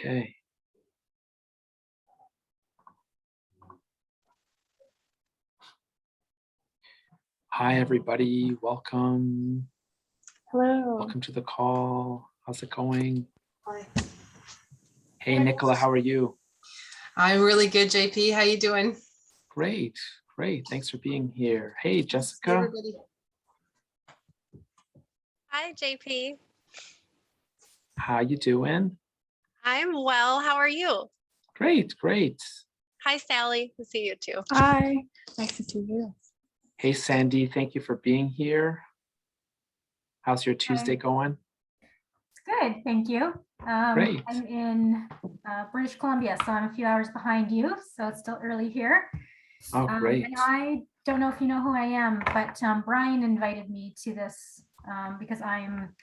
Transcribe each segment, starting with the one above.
Okay. Hi, everybody. Welcome. Hello. Welcome to the call. How's it going? Hi. Hey, Nicola, how are you? I'm really good, JP. How you doing? Great, great. Thanks for being here. Hey, Jessica. Everybody. Hi, JP. How you doing? I'm well. How are you? Great, great. Hi, Sally. Good to see you too. Hi. Nice to see you. Hey, Sandy, thank you for being here. How's your Tuesday going? It's good, thank you. Great. I'm in British Columbia, so I'm a few hours behind you, so it's still early here. Oh, great. And I don't know if you know who I am, but Brian invited me to this because I'm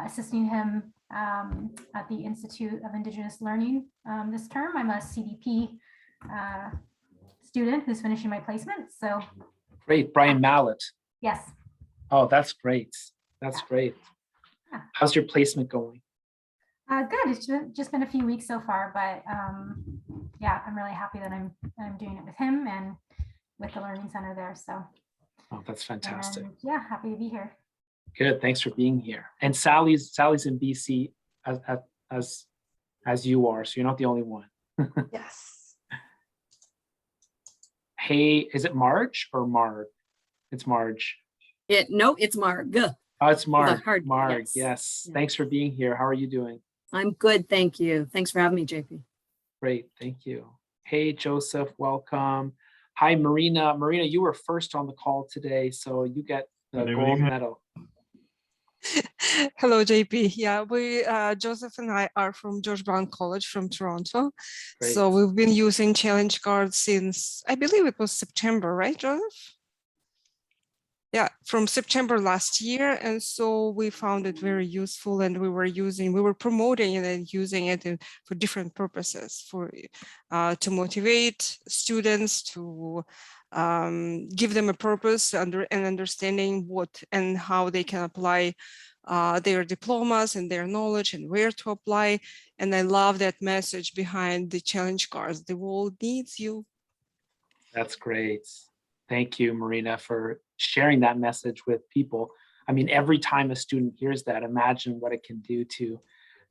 assisting him at the Institute of Indigenous Learning this term. I'm a CDP student who's finishing my placement, so. Great, Brian Mallett. Yes. Oh, that's great. That's great. Yeah. How's your placement going? Good. It's just been a few weeks so far, but yeah, I'm really happy that I'm doing it with him and with the Learning Center there. So. Oh, that's fantastic. And, yeah, happy to be here. Good. Thanks for being here. And Sally's in BC as you are, so you're not the only one. Yes. Hey, is it Marge or Marg? It's Marge. No, it's Marg. Oh, it's Marg. hard- Marg. yes. Yes. Yeah. Thanks for being here. How are you doing? I'm good, thank you. Thanks for having me, JP. Great. Thank you. Hey, Joseph. Welcome. Hi, Marina. Marina, you were first on the call today, so you get the gold medal. Hello, JP. Yeah, Joseph and I are from George Brown College from Toronto. Great. So we've been using challenge cards since, I believe it was September, right, Joseph? Yeah, from September last year. And so we found it very useful, and we were promoting it and using it for different purposes, to motivate students, to give them a purpose and understanding what and how they can apply their diplomas and their knowledge and where to apply. And I love that message behind the challenge cards. The world needs you. That's great. Thank you, Marina, for sharing that message with people. I mean, every time a student hears that, imagine what it can do to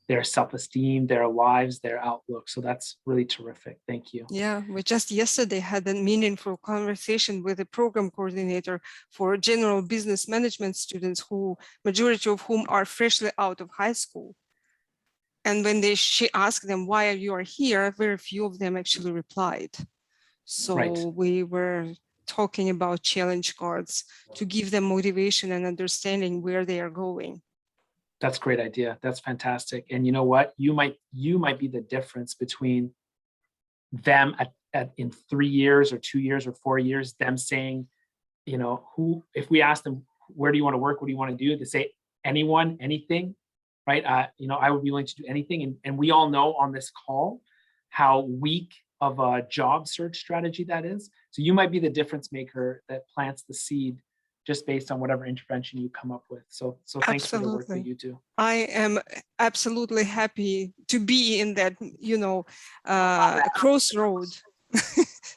their self-esteem, their lives, their outlook. So that's really terrific. Thank you. Yeah, we just yesterday had a meaningful conversation with a program coordinator for general business management students, majority of whom are freshly out of high school. And when she asked them why you are here, very few of them actually replied. So Right. we were talking about challenge cards to give them motivation and understanding where they are going. That's a great idea. That's fantastic. And you know what? You might be the difference between them in 3 years or 2 years or 4 years, them saying, you know, if we ask them, where do you want to work? What do you want to do? They say anyone, anything, right? You know, I would be willing to do anything. And we all know on this call how weak of a job search strategy that is. So you might be the difference maker that plants the seed just based on whatever intervention you come up with. So thanks Absolutely. for the work that you do. I am absolutely happy to be in that, crossroad.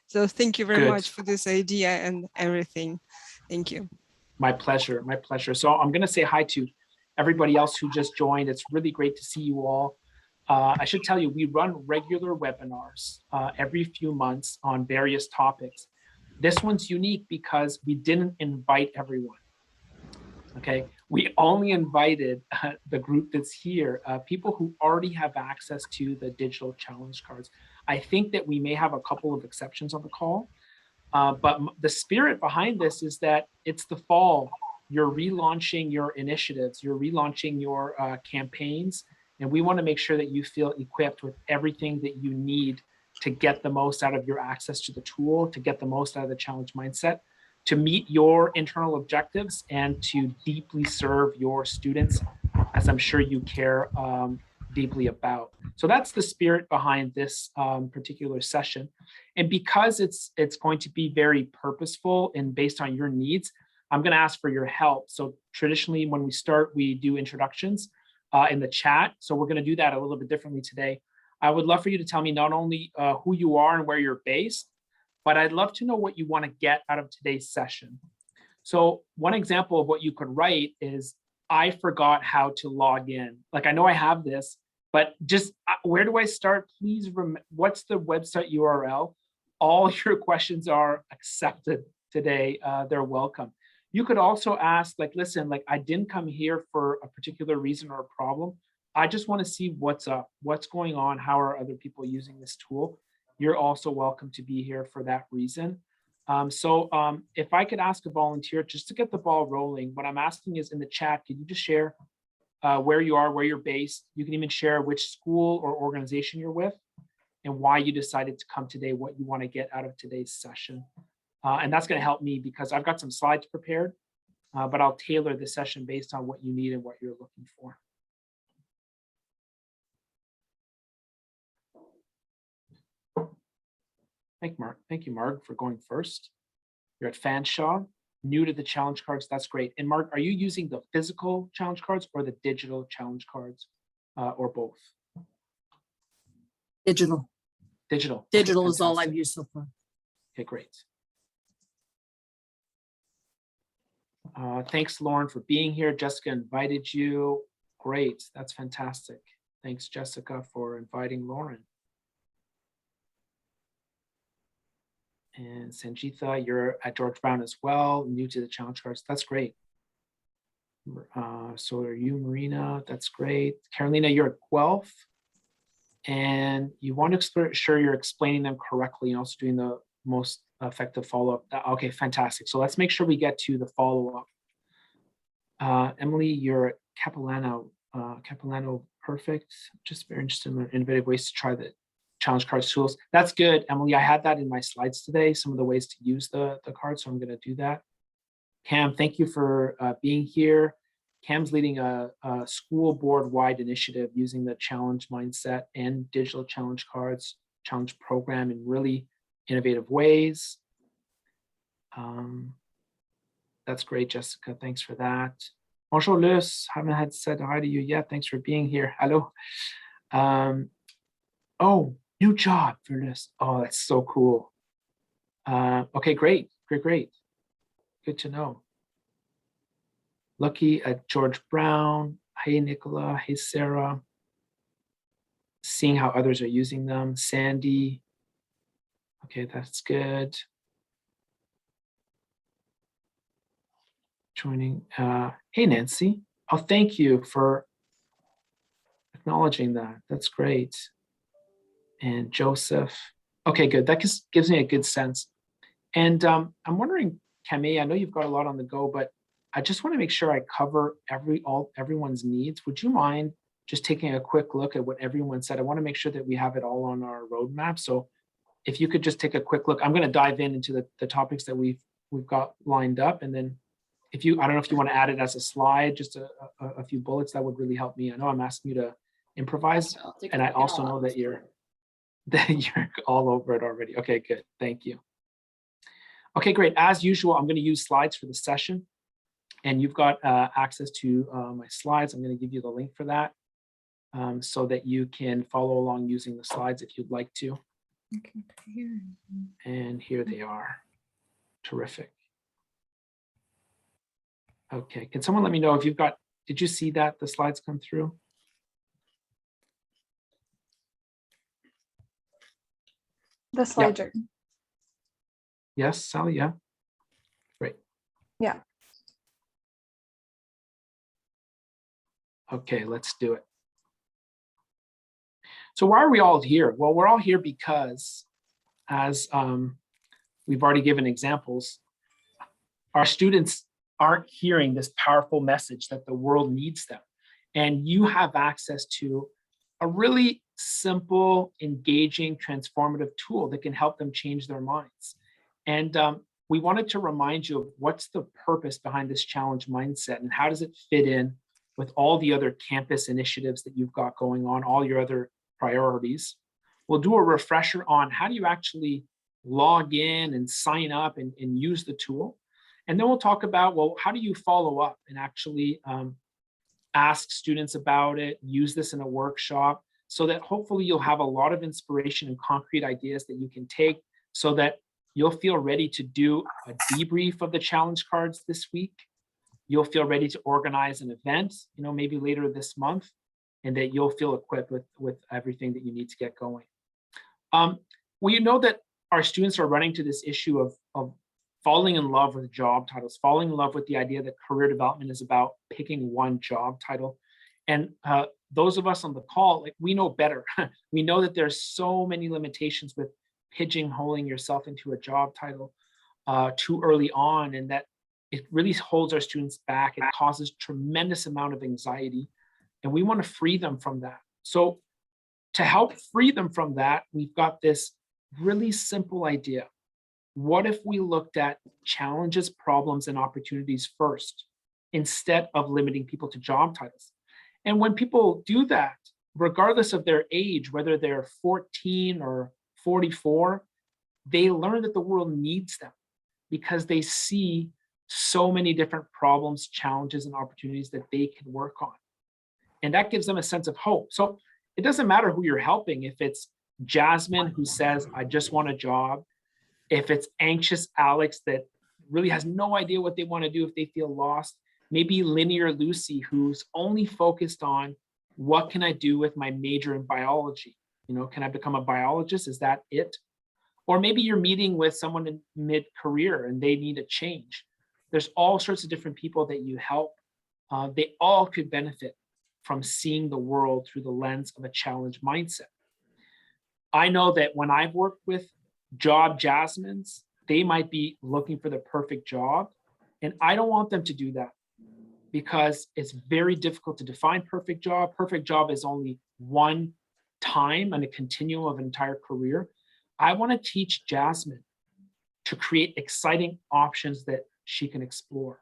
So thank you very Good. much for this idea and everything. Thank you. My pleasure, my pleasure. So I'm gonna say hi to everybody else who just joined. It's really great to see you all. I should tell you, we run regular webinars every few months on various topics. This one's unique because we didn't invite everyone, okay? We only invited the group that's here, people who already have access to the digital challenge cards. I think that we may have a couple of exceptions on the call, but the spirit behind this is that it's the fall. You're relaunching your initiatives, you're relaunching your campaigns, and we want to make sure that you feel equipped with everything that you need to get the most out of your access to the tool, to get the most out of the challenge mindset, to meet your internal objectives, and to deeply serve your students, as I'm sure you care deeply about. So that's the spirit behind this particular session. And because it's going to be very purposeful and based on your needs, I'm going to ask for your help. So traditionally, when we start, we do introductions in the chat. So we're going to do that a little bit differently today. I would love for you to tell me not only who you are and where you're based, but I'd love to know what you want to get out of today's session. So one example of what you could write is, I forgot how to log in. Like, I know I have this, but just where do I start? Please, what's the website URL? All your questions are accepted today. They're welcome. You could also ask, like, listen, like, I didn't come here for a particular reason or a problem. I just want to see what's up, what's going on, how are other people using this tool? You're also welcome to be here for that reason. If I could ask a volunteer just to get the ball rolling, what I'm asking is in the chat, can you just share where you are, where you're based? You can even share which school or organization you're with and why you decided to come today, what you want to get out of today's session. And that's going to help me because I've got some slides prepared, but I'll tailor the session based on what you need and what you're looking for. Thank you, Marg, for going first. You're at Fanshawe, new to the challenge cards. That's great. And Marg, are you using the physical challenge cards or the digital challenge cards, or both? Digital. Digital. Digital Okay, is all fantastic. I've used so far. Okay, great. Thanks, Lauren, for being here. Jessica invited you. Great. That's fantastic. Thanks, Jessica, for inviting Lauren. And Sanjitha, you're at George Brown as well, new to the challenge cards. That's great. So are you, Marina? That's great. Carolina, you're at Guelph. And you want to make sure you're explaining them correctly and also doing the most effective follow-up. Okay, fantastic. So let's make sure we get to the follow-up. Emily, you're at Capilano. Capilano, perfect. Just very interested in innovative ways to try the challenge cards tools. That's good, Emily. I had that in my slides today, some of the ways to use the cards, so I'm going to do that. Cam, thank you for being here. Cam's leading a school board-wide initiative using the challenge mindset and digital challenge cards, challenge program in really innovative ways. That's great, Jessica. Thanks for that. Bonjour, Luce. Haven't had said hi to you yet. Thanks for being here. Hello. Oh, new job for Luce. Oh, that's so cool. Okay, great. Good to know. Lucky at George Brown. Hey, Nicola. Hey, Sarah. Seeing how others are using them. Sandy. Okay, that's good. Joining. Hey, Nancy. Oh, thank you for acknowledging that. That's great. And Joseph. Okay, good. That just gives me a good sense. And I'm wondering, Camille, I know you've got a lot on the go, but I just want to make sure I cover everyone's needs. Would you mind just taking a quick look at what everyone said? I want to make sure that we have it all on our roadmap. So if you could just take a quick look, I'm going to dive into the topics that we've got lined up. And then if you, I don't know if you want to add it as a slide, just a few bullets, that would really help me. I know I'm asking you to improvise, and I also know that you're all over it already. Okay, good. Thank you. Okay, great. As usual, I'm going to use slides for the session, and you've got access to my slides. I'm going to give you the link for that so that you can follow along using the slides if you'd like to. And here they are. Terrific. Okay, can someone let me know if you've got, did you see that the slides come through? The slides are. Yes, Sally, yeah. Great. Yeah. Okay, let's do it. So why are we all here? Well, we're all here because, as we've already given examples, our students aren't hearing this powerful message that the world needs them. And you have access to a really simple, engaging, transformative tool that can help them change their minds. And we wanted to remind you of what's the purpose behind this challenge mindset and how does it fit in with all the other campus initiatives that you've got going on, all your other priorities. We'll do a refresher on how do you actually log in and sign up and use the tool. And then we'll talk about, well, how do you follow up and actually ask students about it, use this in a workshop. so that hopefully you'll have a lot of inspiration and concrete ideas that you can take so that you'll feel ready to do a debrief of the challenge cards this week. You'll feel ready to organize an event, maybe later this month, and that you'll feel equipped with everything that you need to get going. We know that our students are running to this issue of falling in love with job titles, falling in love with the idea that career development is about picking one job title. And those of us on the call, we know better. We know that there's so many limitations with pigeonholing yourself into a job title too early on, and that it really holds our students back. It causes tremendous amount of anxiety, and we want to free them from that. So to help free them from that, we've got this really simple idea. What if we looked at challenges, problems, and opportunities first, instead of limiting people to job titles? And when people do that, regardless of their age, whether they're 14 or 44, they learn that the world needs them because they see so many different problems, challenges, and opportunities that they can work on. And that gives them a sense of hope. So it doesn't matter who you're helping. If it's Jasmine who says, I just want a job, if it's anxious Alex that really has no idea what they want to do if they feel lost, maybe linear Lucy who's only focused on what can I do with my major in biology? Can I become a biologist? Is that it? Or maybe you're meeting with someone in mid-career and they need a change. There's all sorts of different people that you help. They all could benefit from seeing the world through the lens of a challenge mindset. I know that when I've worked with job Jasmines, they might be looking for the perfect job. And I don't want them to do that because it's very difficult to define perfect job. Perfect job is only one time on a continuum of an entire career. I want to teach Jasmine to create exciting options that she can explore.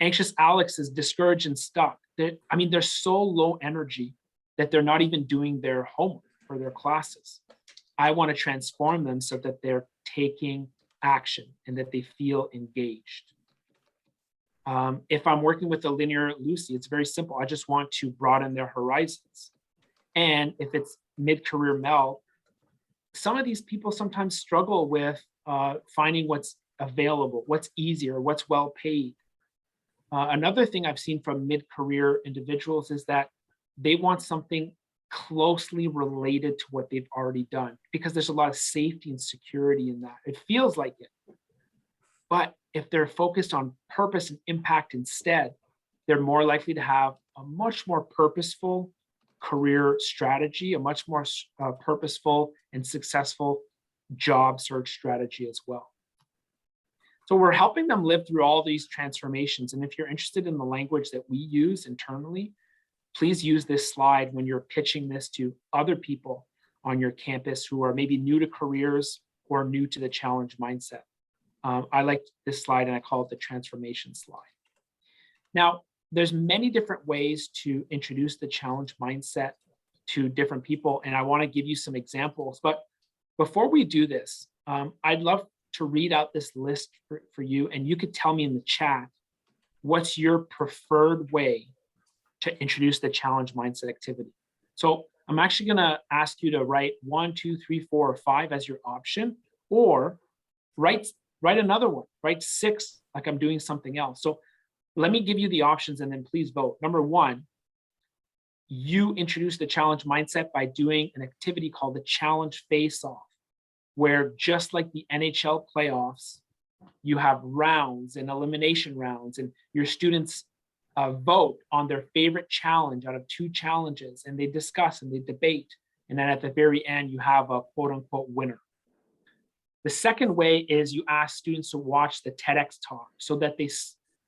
Anxious Alex is discouraged and stuck. They're so low energy that they're not even doing their homework for their classes. I want to transform them so that they're taking action and that they feel engaged. If I'm working with a linear Lucy, it's very simple. I just want to broaden their horizons. And if it's mid-career Mel, some of these people sometimes struggle with finding what's available, what's easier, what's well paid. Another thing I've seen from mid-career individuals is that they want something closely related to what they've already done because there's a lot of safety and security in that. It feels like it. But if they're focused on purpose and impact instead, they're more likely to have a much more purposeful career strategy, a much more purposeful and successful job search strategy as well. So we're helping them live through all these transformations. And if you're interested in the language that we use internally, please use this slide when you're pitching this to other people on your campus who are maybe new to careers or new to the challenge mindset. I like this slide and I call it the transformation slide. Now, there's many different ways to introduce the challenge mindset to different people. And I want to give you some examples. But before we do this, I'd love to read out this list for you. And you could tell me in the chat, what's your preferred way to introduce the challenge mindset activity? So I'm actually going to ask you to write 1, 2, 3, 4, or 5 as your option, or write another one, write 6 like I'm doing something else. So let me give you the options and then please vote. Number 1, you introduce the challenge mindset by doing an activity called the challenge face-off, where just like the NHL playoffs, you have rounds and elimination rounds, and your students vote on their favorite challenge out of 2 challenges, and they discuss and they debate. And then at the very end, you have a quote unquote winner. The second way is you ask students to watch the TEDx talk so that they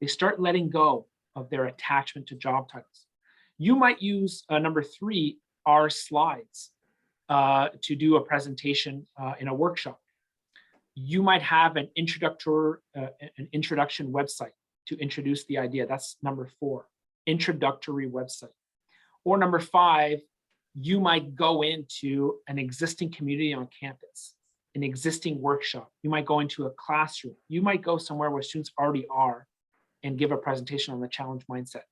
start letting go of their attachment to job titles. You might use number 3, our slides to do a presentation in a workshop. You might have an introduction website to introduce the idea. That's number 4, introductory website. Or number 5, you might go into an existing community on campus, an existing workshop. You might go into a classroom. You might go somewhere where students already are and give a presentation on the challenge mindset.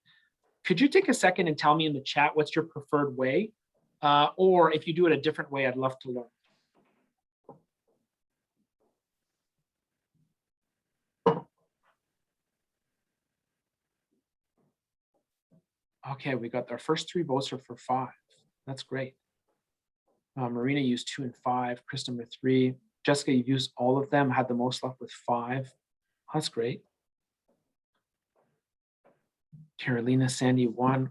Could you take a second and tell me in the chat what's your preferred way? Or if you do it a different way, I'd love to learn. Okay, we got our first 3 votes are for 5. That's great. Marina used 2 and 5, Chris number 3. Jessica, you've used all of them, had the most luck with 5. That's great. Carolina, Sandy, 1.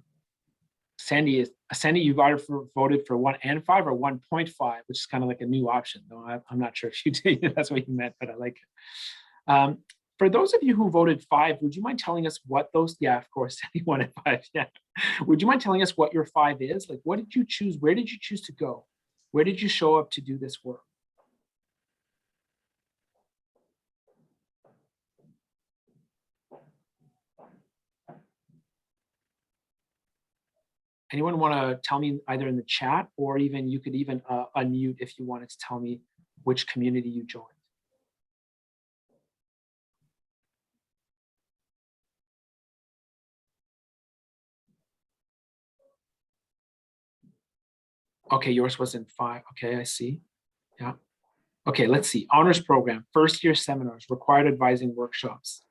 Sandy, you've either voted for 1 and 5 or 1.5, which is kind of like a new option, though. I'm not sure if you did, that's what you meant, but I like it. For those of you who voted 5, would you mind telling us what those, yeah, of course, Sandy 1 and 5, yeah. Would you mind telling us what your 5 is? Like, what did you choose? Where did you choose to go? Where did you show up to do this work? Anyone want to tell me either in the chat, or even you could even unmute if you wanted to tell me which community you joined? Okay, yours was in 5. Okay, I see. Yeah. Okay, let's see. Honors program, first year seminars, required advising workshops.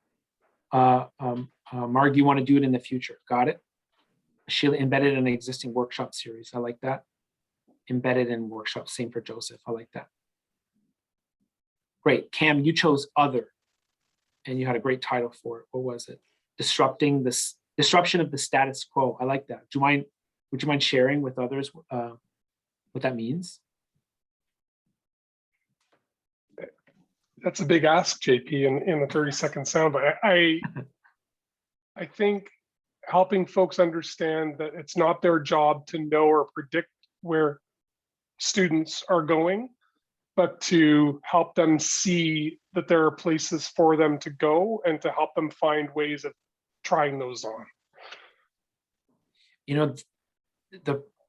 Marg, you want to do it in the future? Got it. Sheila, embedded in an existing workshop series. I like that. Embedded in workshops. Same for Joseph. I like that. Great. Cam, you chose other, and you had a great title for it. What was it? Disruption of the status quo. I like that. Would you mind sharing with others what that means? That's a big ask, JP, in a 30-second sound, but I think helping folks understand that it's not their job to know or predict where students are going, but to help them see that there are places for them to go and to help them find ways of trying those on. You know,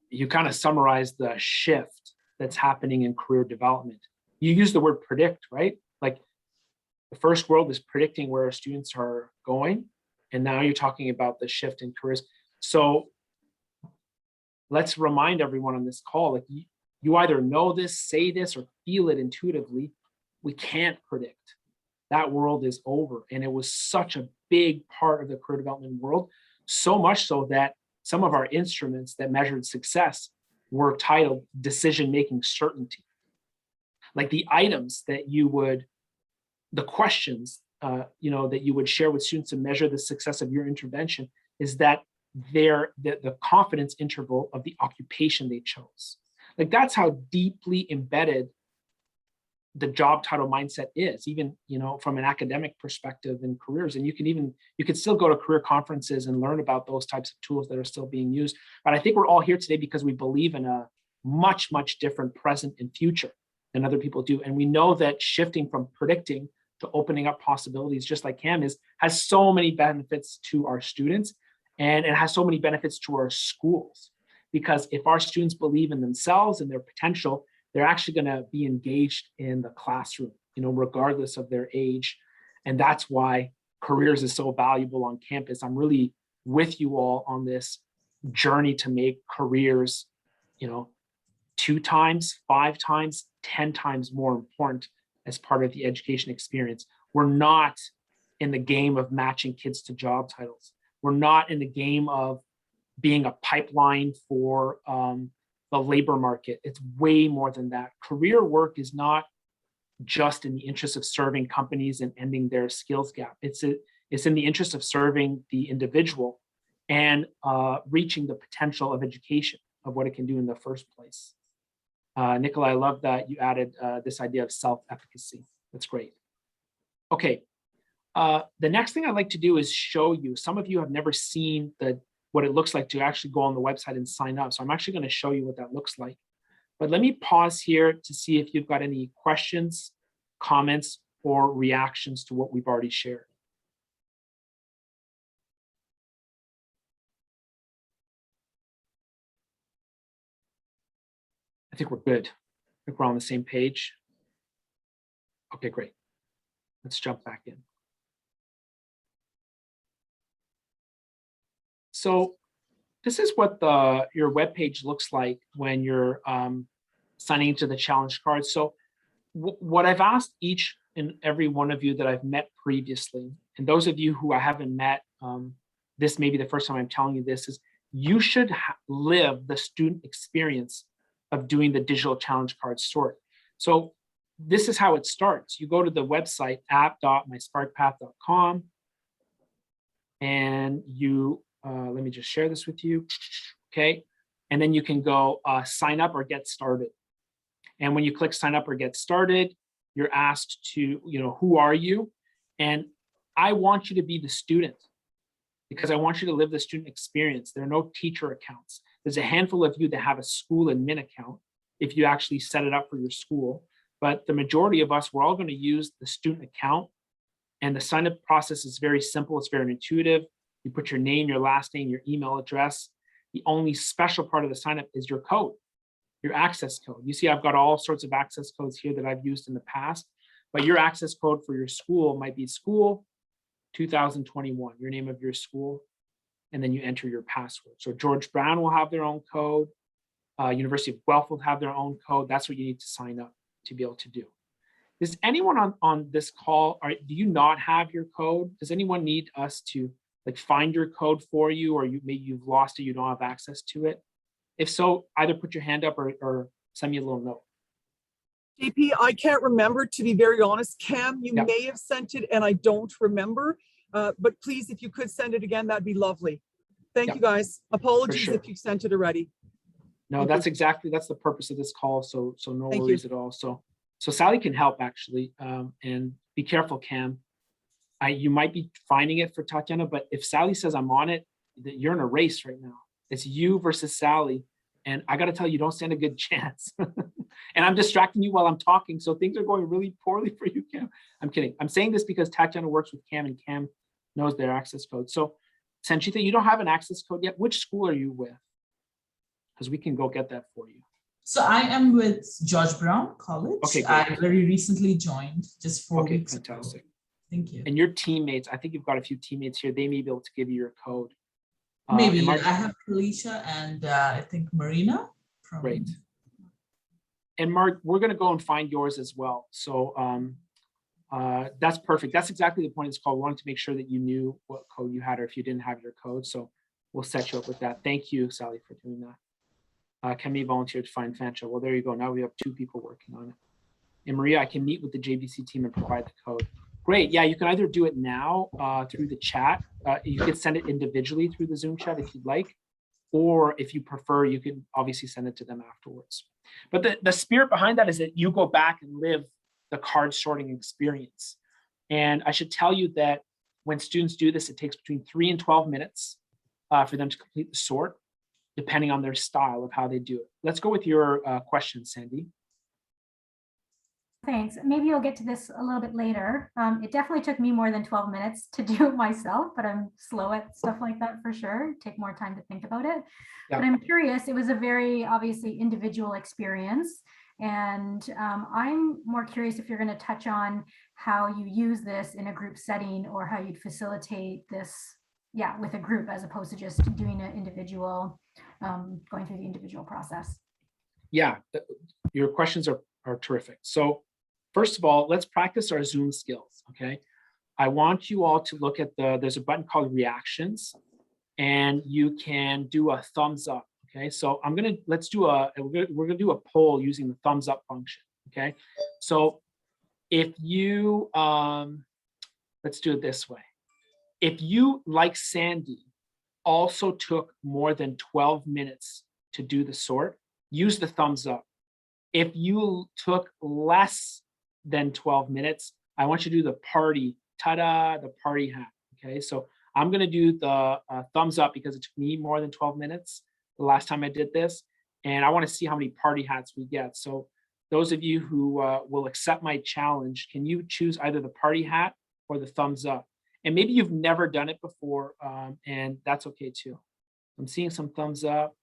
you kind of summarized the shift that's happening in career development. You use the word predict, right? Like the first world is predicting where students are going, and now you're talking about the shift in careers. So let's remind everyone on this call, like you either know this, say this, or feel it intuitively. We can't predict. That world is over. And it was such a big part of the career development world, so much so that some of our instruments that measured success were titled decision-making certainty. Like the items that you would, the questions, that you would share with students to measure the success of your intervention is that the confidence interval of the occupation they chose. Like that's how deeply embedded the job title mindset is, even from an academic perspective in careers. And you could still go to career conferences and learn about those types of tools that are still being used. But I think we're all here today because we believe in a much, much different present and future than other people do. And we know that shifting from predicting to opening up possibilities, just like Cam has so many benefits to our students, and it has so many benefits to our schools. Because if our students believe in themselves and their potential, they're actually going to be engaged in the classroom, regardless of their age. And that's why careers is so valuable on campus. I'm really with you all on this journey to make careers, 2 times, 5 times, 10 times more important as part of the education experience. We're not in the game of matching kids to job titles. We're not in the game of being a pipeline for the labor market. It's way more than that. Career work is not just in the interest of serving companies and ending their skills gap. It's in the interest of serving the individual and reaching the potential of education, of what it can do in the first place. Nicola, I love that you added this idea of self-efficacy. That's great. Okay, the next thing I'd like to do is show you, some of you have never seen what it looks like to actually go on the website and sign up. So I'm actually going to show you what that looks like. But let me pause here to see if you've got any questions, comments, or reactions to what we've already shared. I think we're good. I think we're on the same page. Okay, great. Let's jump back in. So this is what your web page looks like when you're signing into the challenge card. So what I've asked each and every one of you that I've met previously, and those of you who I haven't met, this may be the first time I'm telling you this, is you should live the student experience of doing the digital challenge card sort. So this is how it starts. You go to the website app.mysparkpath.com and you, let me just share this with you, okay? And then you can go sign up or get started. And when you click sign up or get started, you're asked to, who are you? And I want you to be the student because I want you to live the student experience. There are no teacher accounts. There's a handful of you that have a school admin account if you actually set it up for your school. But the majority of us, we're all going to use the student account. And the sign up process is very simple. It's very intuitive. You put your name, your last name, your email address. The only special part of the sign up is your code, your access code. You see, I've got all sorts of access codes here that I've used in the past, but your access code for your school might be school 2021, your name of your school, and then you enter your password. So George Brown will have their own code. University of Guelph will have their own code. That's what you need to sign up to be able to do. Does anyone on this call, do you not have your code? Does anyone need us to find your code for you, or maybe you've lost it, you don't have access to it? If so, either put your hand up or send me a little note. JP, I can't remember, to be very honest. Cam, you may have sent it and I don't remember, but please, if you could send it again, that'd be lovely. Thank you guys. Apologies if you sent it already. No, that's the purpose of this call. So no worries at all. So Sally can help actually, and be careful, Cam. You might be finding it for Tatiana, but if Sally says I'm on it, you're in a race right now. It's you versus Sally. And I got to tell you, don't stand a good chance. And I'm distracting you while I'm talking. So things are going really poorly for you, Cam. I'm kidding. I'm saying this because Tatiana works with Cam and Cam knows their access code. So Sanchita, you don't have an access code yet. Which school are you with? Because we can go get that for you. So I am with George Brown College. Okay, great. I very recently joined, just 4 weeks fantastic. ago. Thank you. And your teammates, I think you've got a few teammates here. They may be able to give you your code. Maybe. I have Felicia and I think Marina. Great. And Mark, we're going to go and find yours as well. So that's perfect. That's exactly the point of this call. We wanted to make sure that you knew what code you had, or if you didn't have your code. So we'll set you up with that. Thank you, Sally, for doing that. Kemi volunteered to find Fancha. Well, there you go. Now we have 2 people working on it. And Maria, I can meet with the JBC team and provide the code. Great. Yeah, you can either do it now through the chat. You could send it individually through the Zoom chat if you'd like, or if you prefer, you can obviously send it to them afterwards. But the spirit behind that is that you go back and live the card sorting experience. And I should tell you that when students do this, it takes between 3 and 12 minutes for them to complete the sort, depending on their style of how they do it. Let's go with your question, Sandy. Thanks. Maybe you'll get to this a little bit later. It definitely took me more than 12 minutes to do it myself, but I'm slow at stuff like that for sure. Take more time to think about it. But I'm curious, it was a very obviously individual experience. And I'm more curious if you're going to touch on how you use this in a group setting, or how you'd facilitate this, with a group as opposed to just doing an individual, going through the individual process. Yeah, your questions are terrific. So first of all, let's practice our Zoom skills, okay? I want you all to look at there's a button called reactions, and you can do a thumbs up, okay? So we're gonna do a poll using the thumbs up function, okay? So if you, let's do it this way. If you, like Sandy, also took more than 12 minutes to do the sort, use the thumbs up. If you took less than 12 minutes, I want you to do the party, the party hat, okay? So I'm gonna do the thumbs up because it took me more than 12 minutes the last time I did this, and I wanna see how many party hats we get. So those of you who will accept my challenge, can you choose either the party hat or the thumbs up? And maybe you've never done it before, and that's okay too. I'm seeing some thumbs up.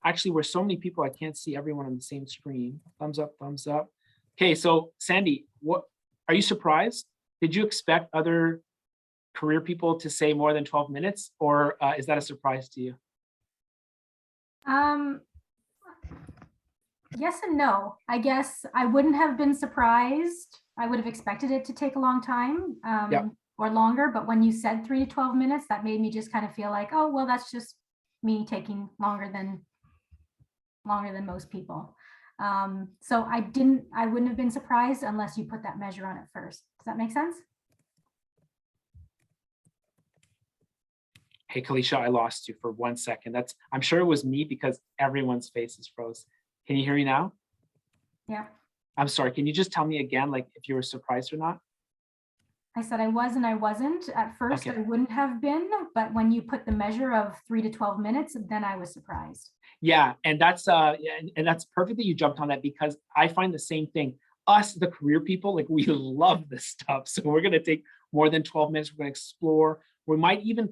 Actually, we're so many people, I can't see everyone on the same screen. Thumbs up, thumbs up. Okay, so Sandy, what are you surprised? Did you expect other career people to say more than 12 minutes, or is that a surprise to you? Yes and no. I guess I wouldn't have been surprised. I would have expected it to take a long time or longer. But when you said 3 to 12 minutes, that made me just kind of feel like, oh, well, that's just me taking longer than most people. So I wouldn't have been surprised unless you put that measure on it first. Does that make sense? Hey, Kalisha, I lost you for 1 second. I'm sure it was me because everyone's faces froze. Can you hear me now? Yeah. I'm sorry. Can you just tell me again, like if you were surprised or not? I said I was and I wasn't. At first, Okay. I wouldn't have been, but when you put the measure of 3 to 12 minutes, then I was surprised. Yeah, and that's and that's perfect that you jumped on that because I find the same thing. Us, the career people, like we love this stuff. So we're gonna take more than 12 minutes. We're gonna explore. We might even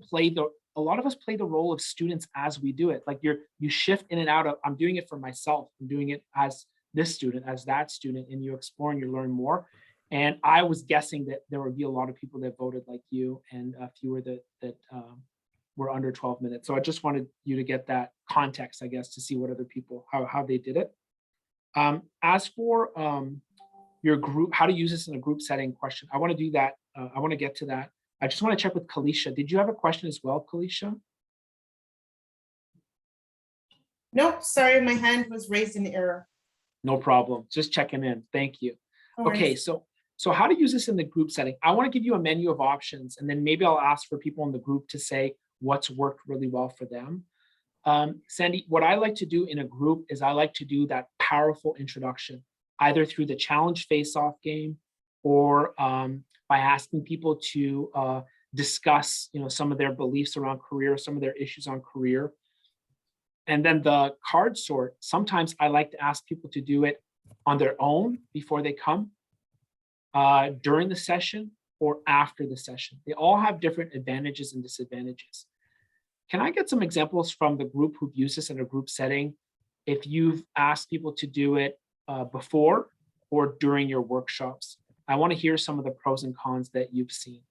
a lot of us play the role of students as we do it. Like you shift in and out of, I'm doing it for myself. I'm doing it as this student, as that student, and you explore and you learn more. And I was guessing that there would be a lot of people that voted like you and fewer that were under 12 minutes. So I just wanted you to get that context, I guess, to see what other people, how they did it. As for your group, how to use this in a group setting question, I want to do that. I want to get to that. I just want to check with Kalisha. Did you have a question as well, Kalisha? Nope, sorry, my hand was raised in error. No problem. Just checking in. Thank you. No Okay, worries. so how to use this in the group setting? I want to give you a menu of options, and then maybe I'll ask for people in the group to say what's worked really well for them. Sandy, what I like to do in a group is I like to do that powerful introduction, either through the challenge face-off game or by asking people to discuss, some of their beliefs around career, some of their issues on career. And then the card sort, sometimes I like to ask people to do it on their own before they come, during the session or after the session. They all have different advantages and disadvantages. Can I get some examples from the group who've used this in a group setting? If you've asked people to do it before or during your workshops, I want to hear some of the pros and cons that you've seen.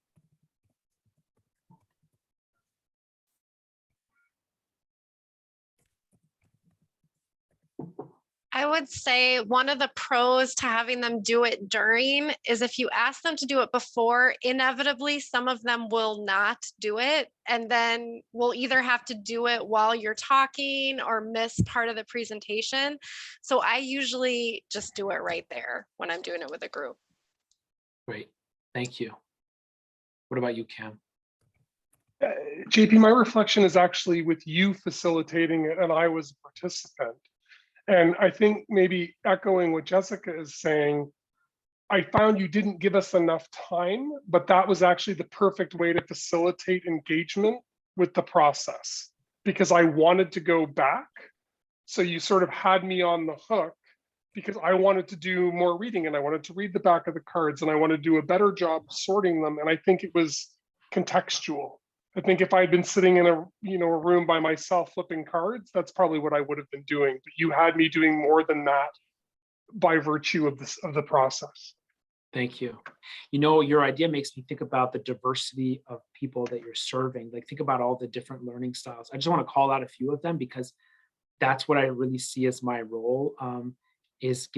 I would say one of the pros to having them do it during is if you ask them to do it before, inevitably some of them will not do it. And then we'll either have to do it while you're talking or miss part of the presentation. So I usually just do it right there when I'm doing it with a group. Great, thank you. What about you, Cam? JP, my reflection is actually with you facilitating it and I was a participant. And I think maybe echoing what Jessica is saying, I found you didn't give us enough time, but that was actually the perfect way to facilitate engagement with the process because I wanted to go back. So you sort of had me on the hook because I wanted to do more reading and I wanted to read the back of the cards and I wanted to do a better job sorting them. And I think it was contextual. I think if I'd been sitting in a room by myself flipping cards, that's probably what I would have been doing. But you had me doing more than that by virtue of the process. Thank you. Your idea makes me think about the diversity of people that you're serving. Like think about all the different learning styles. I just want to call out a few of them because that's what I really see as my role, is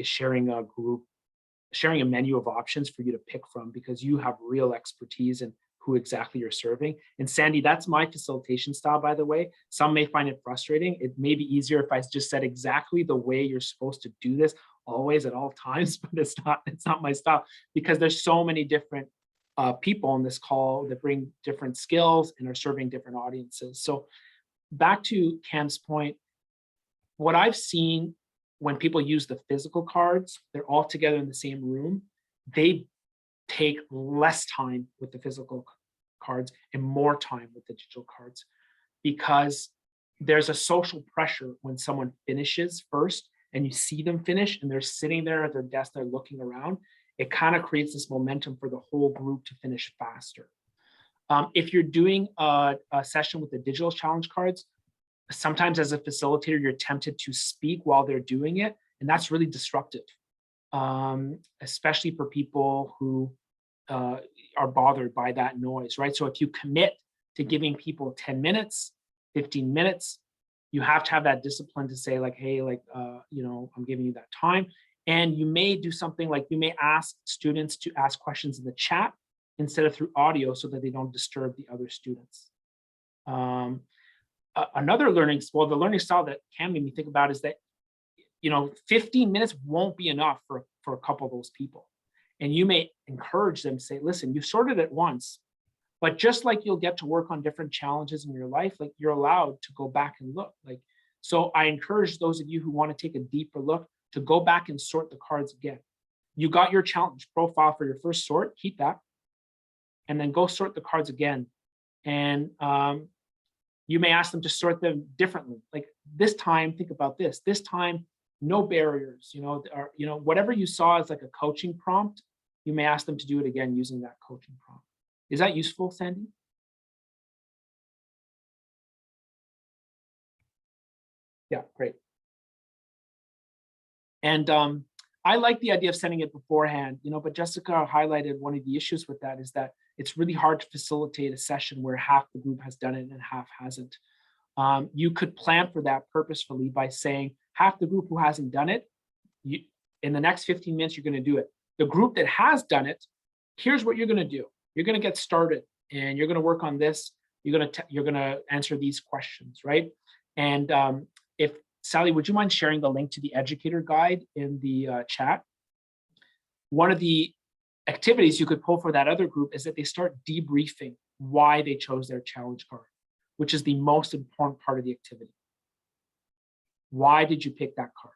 sharing a menu of options for you to pick from because you have real expertise in who exactly you're serving. And Sandy, that's my facilitation style, by the way. Some may find it frustrating. It may be easier if I just said exactly the way you're supposed to do this always at all times, but it's not my style because there's so many different people on this call that bring different skills and are serving different audiences. So back to Cam's point, what I've seen when people use the physical cards, they're all together in the same room, they take less time with the physical cards and more time with the digital cards because there's a social pressure when someone finishes first and you see them finish and they're sitting there at their desk, they're looking around. It kind of creates this momentum for the whole group to finish faster. If you're doing a session with the digital challenge cards, sometimes as a facilitator, you're tempted to speak while they're doing it, and that's really disruptive. Especially for people who are bothered by that noise, right? So if you commit to giving people 10 minutes, 15 minutes, You have to have that discipline to say like, hey, like, you know, I'm giving you that time. And you may do something like you may ask students to ask questions in the chat instead of through audio so that they don't disturb the other students. Another learning, well, the learning style that Cam made me think about is that, you know, 15 minutes won't be enough for a couple of those people. And you may encourage them, say, listen, you sorted it once, but just like you'll get to work on different challenges in your life, like you're allowed to go back and look. Like, so I encourage those of you who want to take a deeper look to go back and sort the cards again. You got your challenge profile for your first sort, keep that, and then go sort the cards again. And you may ask them to sort them differently. Like this time, think about this. This time, no barriers, you know, or, you know, whatever you saw as like a coaching prompt, you may ask them to do it again using that coaching prompt. Is that useful, Sandy? Yeah, great. And I like the idea of sending it beforehand, you know, but Jessica highlighted one of the issues with that is that it's really hard to facilitate a session where half the group has done it and half hasn't. You could plan for that purposefully by saying half the group who hasn't done it, in the next 15 minutes, you're going to do it. The group that has done it, here's what you're going to do. You're going to get started and you're going to work on this. You're going to answer these questions, right? And if Sally, would you mind sharing the link to the educator guide in the chat? One of the activities you could pull for that other group is that they start debriefing why they chose their challenge card, which is the most important part of the activity. Why did you pick that card?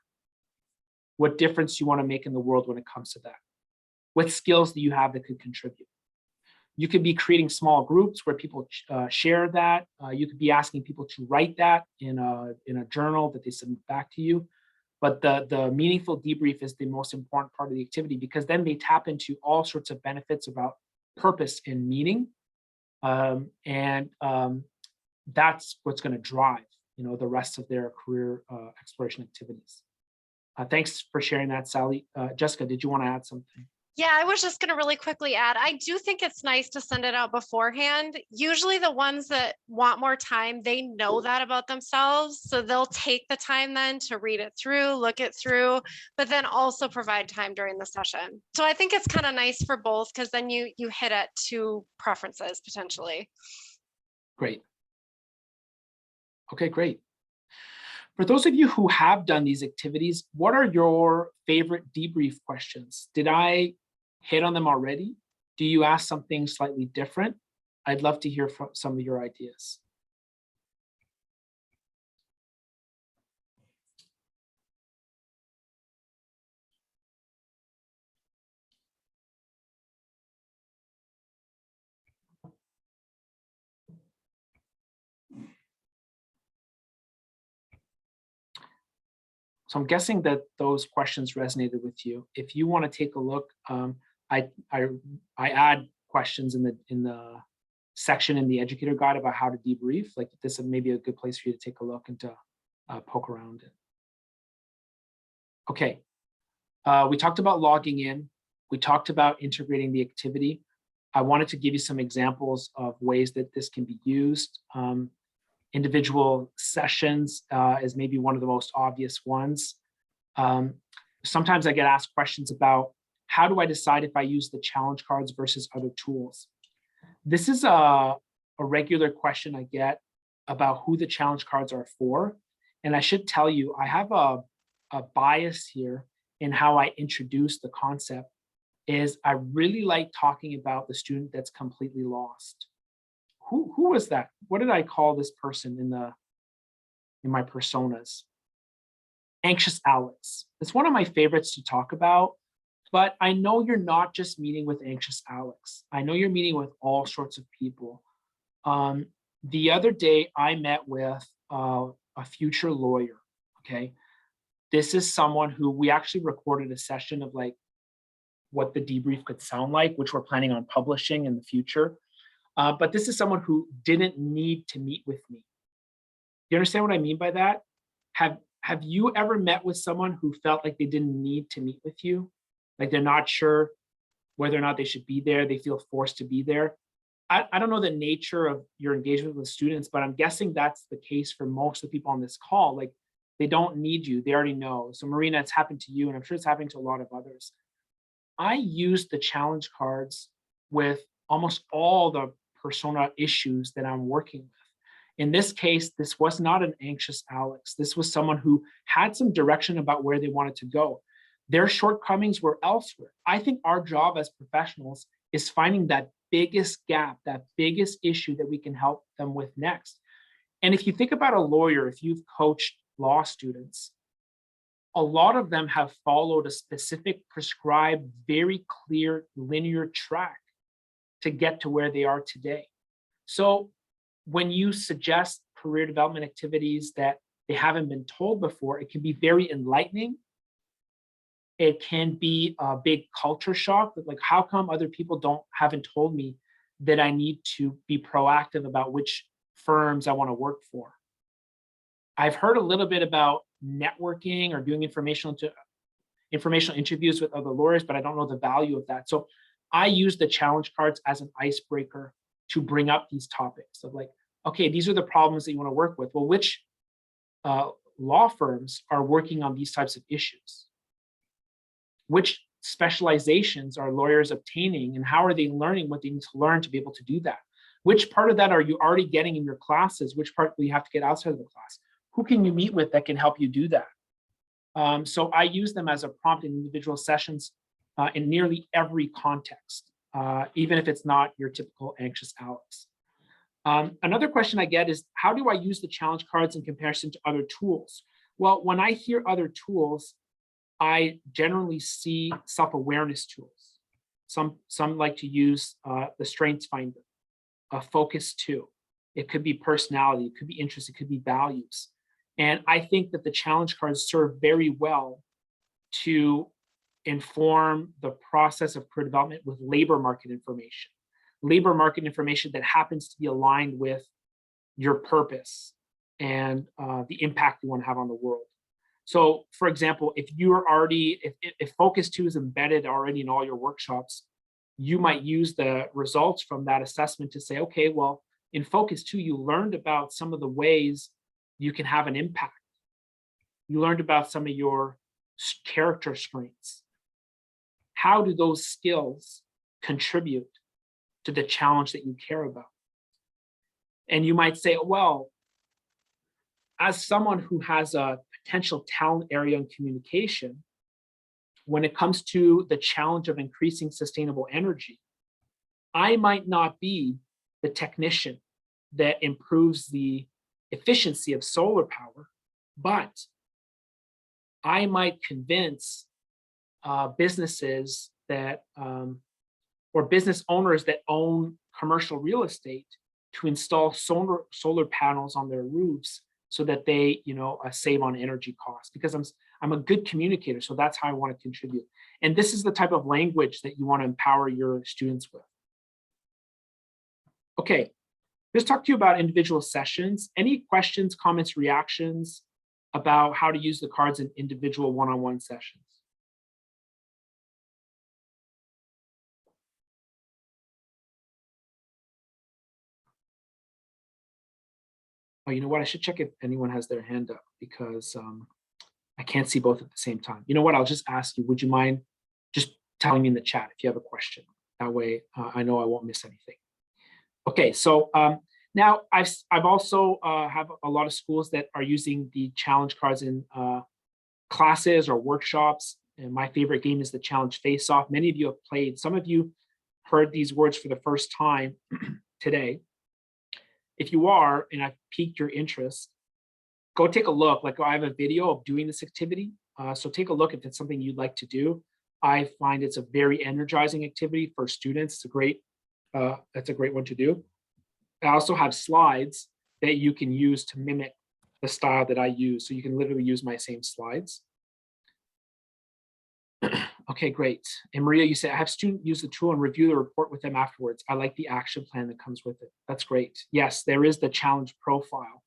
What difference do you want to make in the world when it comes to that? What skills do you have that could contribute? You could be creating small groups where people share that. You could be asking people to write that in a journal that they submit back to you. But the meaningful debrief is the most important part of the activity because then they tap into all sorts of benefits about purpose and meaning. That's what's going to drive, you know, the rest of their career exploration activities. Thanks for sharing that, Sally. Jessica, did you want to add something? Yeah, I was just going to really quickly add, I do think it's nice to send it out beforehand. Usually the ones that want more time, they know that about themselves. So they'll take the time then to read it through, look it through, but then also provide time during the session. So I think it's kind of nice for both because then you hit at two preferences potentially. Great. Okay, great. For those of you who have done these activities, what are your favorite debrief questions? Did I hit on them already? Do you ask something slightly different? I'd love to hear from some of your ideas. So I'm guessing that those questions resonated with you. If you want to take a look, I add questions in the section in the educator guide about how to debrief. Like this is maybe a good place for you to take a look and to poke around it. Okay, we talked about logging in. We talked about integrating the activity. I wanted to give you some examples of ways that this can be used. Individual sessions is maybe one of the most obvious ones. Sometimes I get asked questions about how do I decide if I use the challenge cards versus other tools? This is a regular question I get about who the challenge cards are for. And I should tell you, I have a bias here in how I introduce the concept is I really like talking about the student that's completely lost. Who was that? What did I call this person in my personas? Anxious Alex. It's one of my favorites to talk about, but I know you're not just meeting with Anxious Alex. I know you're meeting with all sorts of people. The other day I met with a future lawyer, okay? This is someone who we actually recorded a session of like what the debrief could sound like, which we're planning on publishing in the future. But this is someone who didn't need to meet with me. You understand what I mean by that? Have you ever met with someone who felt like they didn't need to meet with you? Like they're not sure whether or not they should be there, they feel forced to be there? I don't know the nature of your engagement with students, but I'm guessing that's the case for most of the people on this call. Like, they don't need you, they already know. So Marina, it's happened to you, and I'm sure it's happening to a lot of others. I use the challenge cards with almost all the persona issues that I'm working with. In this case, this was not an anxious Alex. This was someone who had some direction about where they wanted to go. Their shortcomings were elsewhere. I think our job as professionals is finding that biggest gap, that biggest issue that we can help them with next. And if you think about a lawyer, if you've coached law students, a lot of them have followed a specific, prescribed, very clear linear track to get to where they are today. So when you suggest career development activities that they haven't been told before, it can be very enlightening. It can be a big culture shock, that like, how come other people haven't told me that I need to be proactive about which firms I want to work for? I've heard a little bit about networking or doing informational interviews with other lawyers, but I don't know the value of that. So I use the challenge cards as an icebreaker to bring up these topics of like, okay, these are the problems that you want to work with. Well, which law firms are working on these types of issues? Which specializations are lawyers obtaining, and how are they learning what they need to learn to be able to do that? Which part of that are you already getting in your classes? Which part do you have to get outside of the class? Who can you meet with that can help you do that? So I use them as a prompt in individual sessions in nearly every context, even if it's not your typical anxious Alex. Another question I get is, how do I use the challenge cards in comparison to other tools? Well, when I hear other tools, I generally see self-awareness tools. Some like to use the Strengths Finder, Focus 2. It could be personality, it could be interest, it could be values. And I think that the challenge cards serve very well to inform the process of career development with labor market information. Labor market information that happens to be aligned with your purpose and the impact you want to have on the world. So for example, if Focus 2 is embedded already in all your workshops, you might use the results from that assessment to say, okay, well, in Focus 2, you learned about some of the ways you can have an impact. You learned about some of your character strengths. How do those skills contribute to the challenge that you care about? And you might say, well, as someone who has a potential talent area in communication, when it comes to the challenge of increasing sustainable energy, I might not be the technician that improves the efficiency of solar power, but I might convince businesses that, or business owners that own commercial real estate to install solar panels on their roofs so that they, save on energy costs, because I'm a good communicator. So that's how I want to contribute. And this is the type of language that you want to empower your students with. Okay, let's talk to you about individual sessions. Any questions, comments, reactions about how to use the cards in individual one-on-one sessions? Oh, you know what? I should check if anyone has their hand up, because I can't see both at the same time. You know what? I'll just ask you, would you mind just telling me in the chat if you have a question? That way I know I won't miss anything. Okay, so now I've also have a lot of schools that are using the challenge cards in classes or workshops. And my favorite game is the challenge face-off. Many of you have played. Some of you heard these words for the first time today. If you are, and I've piqued your interest, go take a look. Like, I have a video of doing this activity. So take a look if it's something you'd like to do. I find it's a very energizing activity for students. It's a great, that's a great one to do. I also have slides that you can use to mimic the style that I use. So you can literally use my same slides. Okay, great. And Maria, you said, I have students use the tool and review the report with them afterwards. I like the action plan that comes with it. That's great. Yes, there is the challenge profile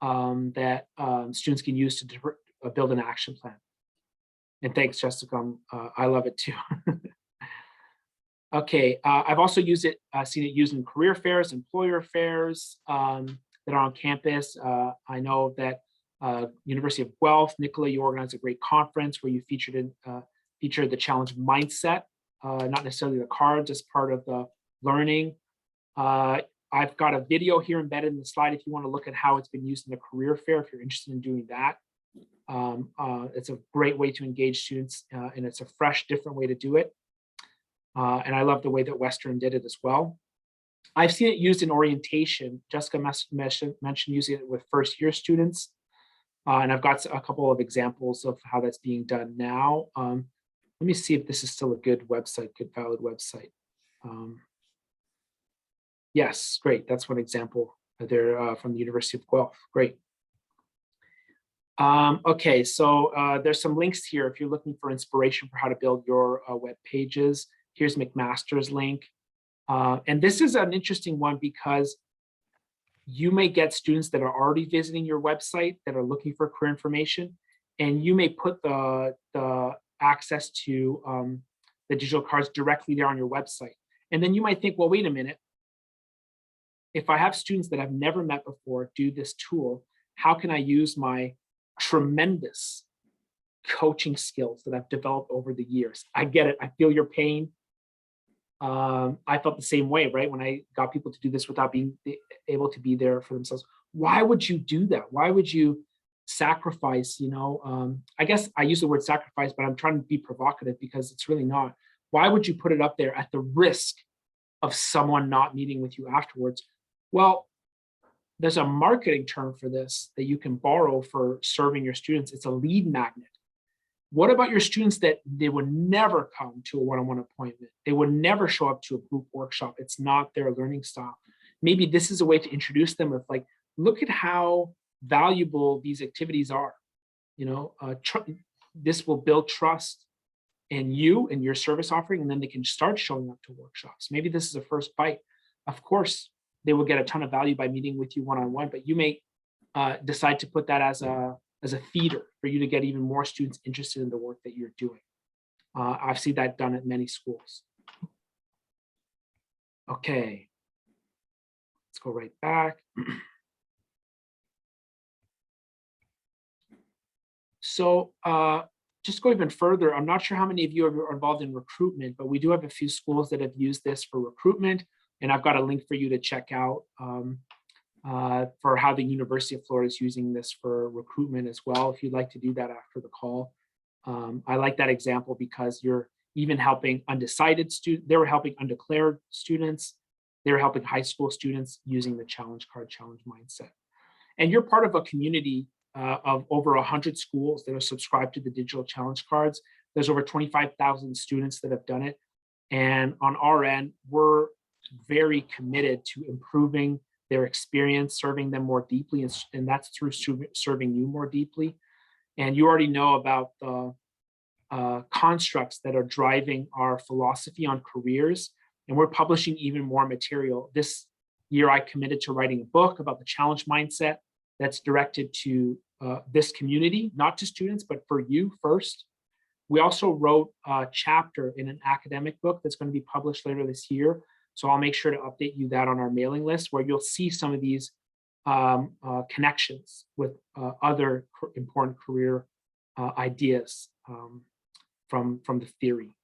that students can use to build an action plan. And thanks, Jessica. I love it too. Okay, I've also used it, seen it used in career fairs, employer fairs that are on campus. I know that University of Guelph, Nicola, you organized a great conference where you featured the challenge mindset, not necessarily the cards as part of the learning. I've got a video here embedded in the slide if you want to look at how it's been used in a career fair, if you're interested in doing that. It's a great way to engage students, and it's a fresh, different way to do it. And I love the way that Western did it as well. I've seen it used in orientation. Jessica mentioned using it with first-year students. And I've got a couple of examples of how that's being done now. Let me see if this is still a good website, good, valid website. Yes, great. That's one example there from the University of Guelph. Great. Okay, so there's some links here if you're looking for inspiration for how to build your web pages. Here's McMaster's link. And this is an interesting one because you may get students that are already visiting your website that are looking for career information, and you may put the access to the digital cards directly there on your website. And then you might think, well, wait a minute. If I have students that I've never met before do this tool, how can I use my tremendous coaching skills that I've developed over the years? I get it. I feel your pain. I felt the same way, right? When I got people to do this without being able to be there for themselves. Why would you do that? Why would you sacrifice, I guess I use the word sacrifice, but I'm trying to be provocative because it's really not. Why would you put it up there at the risk of someone not meeting with you afterwards? Well, there's a marketing term for this that you can borrow for serving your students. It's a lead magnet. What about your students that they would never come to a one-on-one appointment? They would never show up to a group workshop. It's not their learning style. Maybe this is a way to introduce them with like, look at how valuable these activities are. This will build trust in you and your service offering, and then they can start showing up to workshops. Maybe this is a first bite. Of course, they will get a ton of value by meeting with you one-on-one, but you may decide to put that as a feeder for you to get even more students interested in the work that you're doing. I've seen that done at many schools. Okay, let's go right back. So just go even further, I'm not sure how many of you are involved in recruitment, but we do have a few schools that have used this for recruitment, and I've got a link for you to check out for how the University of Florida is using this for recruitment as well, if you'd like to do that after the call. I like that example because you're even helping undecided students, they were helping undeclared students, they were helping high school students using the challenge card, challenge mindset. And you're part of a community of over 100 schools that are subscribed to the digital challenge cards. There's over 25,000 students that have done it. And on our end, we're very committed to improving their experience, serving them more deeply, and that's through serving you more deeply. And you already know about the constructs that are driving our philosophy on careers, and we're publishing even more material. This year, I committed to writing a book about the challenge mindset that's directed to this community, not to students, but for you first. We also wrote a chapter in an academic book that's going to be published later this year. So I'll make sure to update you that on our mailing list, where you'll see some of these connections with other important career ideas from the theory.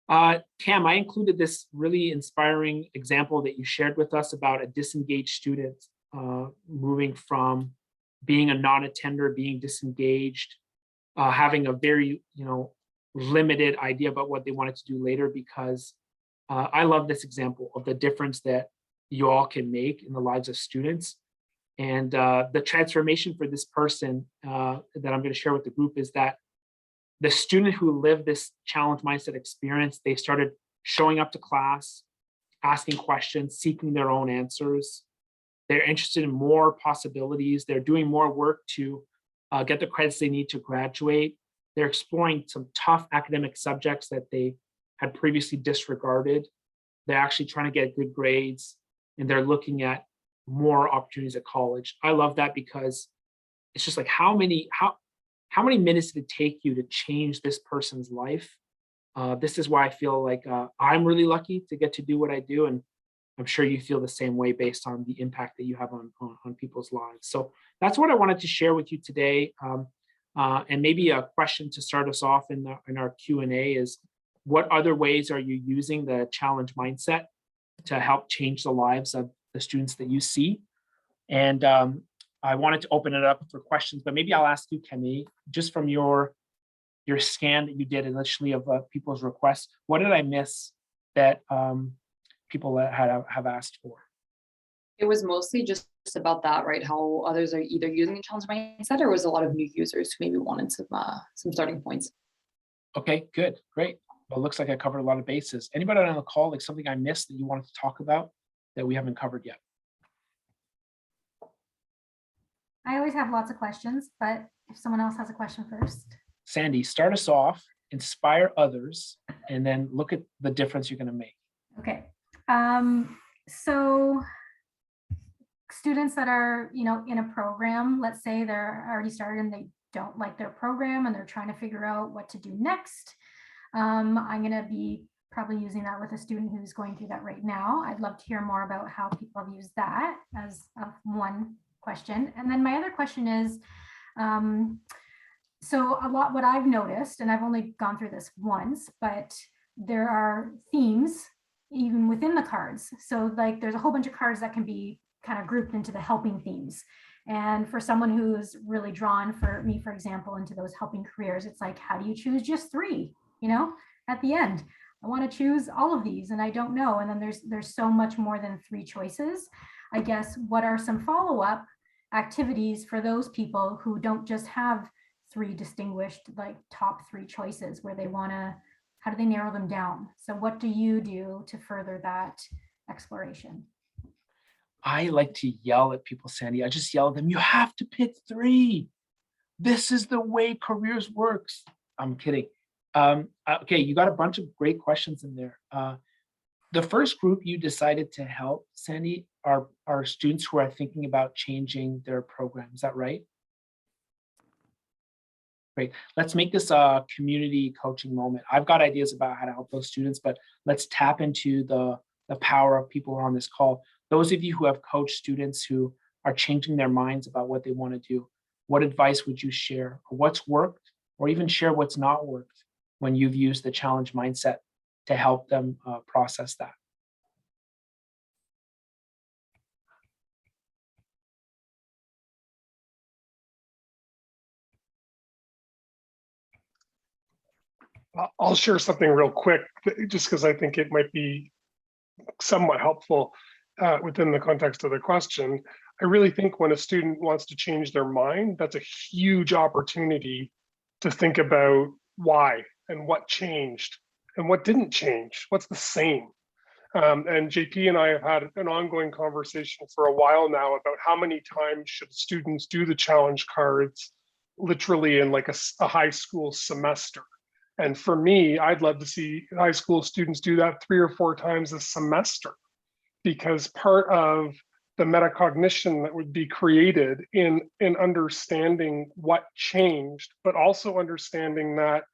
Cam, I included this really inspiring example that you shared with us about a disengaged student moving from being a non-attender, being disengaged, having a very limited idea about what they wanted to do later, because I love this example of the difference that you all can make in the lives of students. And the transformation for this person that I'm going to share with the group is that the student who lived this challenge mindset experience, they started showing up to class, asking questions, seeking their own answers. They're interested in more possibilities. They're doing more work to get the credits they need to graduate. They're exploring some tough academic subjects that they had previously disregarded. They're actually trying to get good grades, and they're looking at more opportunities at college. I love that because it's just like how many minutes did it take you to change this person's life This is why I feel like I'm really lucky to get to do what I do, and I'm sure you feel the same way based on the impact that you have on people's lives. So that's what I wanted to share with you today. And maybe a question to start us off in our Q&A is, what other ways are you using the challenge mindset to help change the lives of the students that you see? And I wanted to open it up for questions, but maybe I'll ask you, Kemi, just from your scan that you did initially of people's requests, what did I miss that people have asked for? It was mostly just about that, right? How others are either using the challenge mindset, or was a lot of new users who maybe wanted some starting points. Okay, good, great. Well, it looks like I covered a lot of bases. Anybody on the call, like something I missed that you wanted to talk about that we haven't covered yet? I always have lots of questions, but if someone else has a question first. Sandy, start us off, inspire others, and then look at the difference you're going to make. Okay. So students that are, in a program, let's say they're already started and they don't like their program and they're trying to figure out what to do next. I'm going to be probably using that with a student who's going through that right now. I'd love to hear more about how people have used that as one question. And then my other question is, so a lot, what I've noticed, and I've only gone through this once, but there are themes even within the cards. So like there's a whole bunch of cards that can be kind of grouped into the helping themes. And for someone who's really drawn, for me, for example, into those helping careers, it's like, how do you choose just 3, at the end? I want to choose all of these and I don't know. And then there's so much more than 3 choices. I guess, what are some follow-up activities for those people who don't just have 3 distinguished, like top 3 choices, where they want to, how do they narrow them down? So what do you do to further that exploration? I like to yell at people, Sandy. I just yell at them, you have to pick 3. This is the way careers works. I'm kidding. Okay, you got a bunch of great questions in there. The first group you decided to help, Sandy, are students who are thinking about changing their program. Is that right? Great. Let's make this a community coaching moment. I've got ideas about how to help those students, but let's tap into the power of people who are on this call. Those of you who have coached students who are changing their minds about what they want to do, what advice would you share? Or what's worked, or even share what's not worked when you've used the challenge mindset to help them process that? I'll share something real quick, just because I think it might be somewhat helpful within the context of the question. I really think when a student wants to change their mind, that's a huge opportunity to think about why and what changed and what didn't change, what's the same. And JP and I have had an ongoing conversation for a while now about how many times should students do the challenge cards literally in like a high school semester. And for me, I'd love to see high school students do that 3 or 4 times a semester, because part of the metacognition that would be created in understanding what changed, but also understanding that